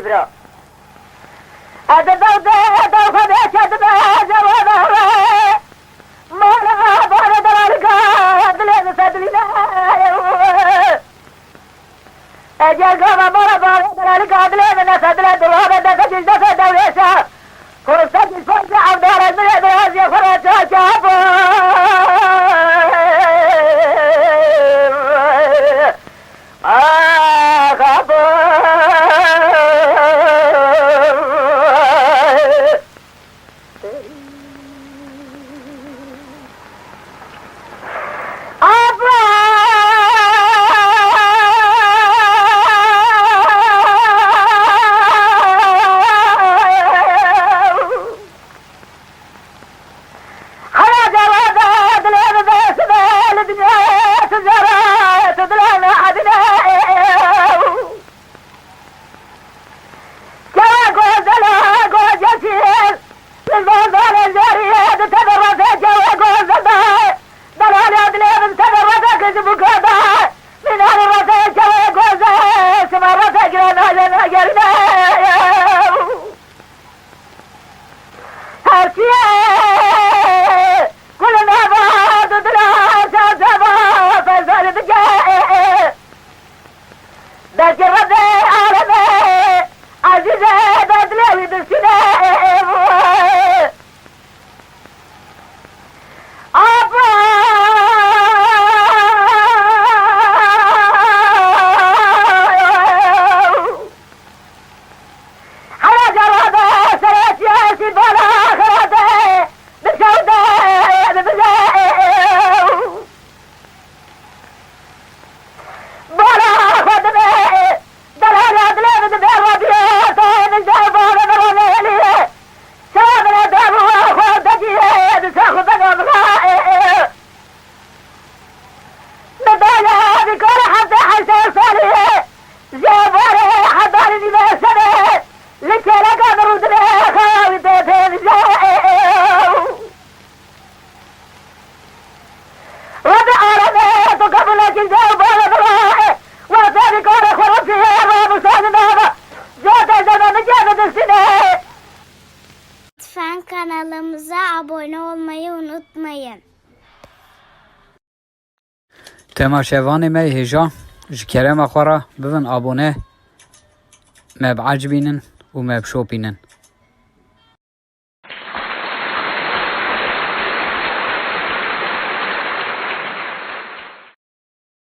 برا هذا داود خدش هذا جواد ما لا بار دلالك دلنا سدلنا اجل قام بار دلالك دلنا سدلنا دلنا دجل دوليسا فرصة الفرصة عبدار الملك هذه فرصة شافو Lütfen kanalımıza abone olmayı unutmayın. تماشاواني مي هجا جكرم اخورا ببن ابونه ما بعجبينن وما بشوبينن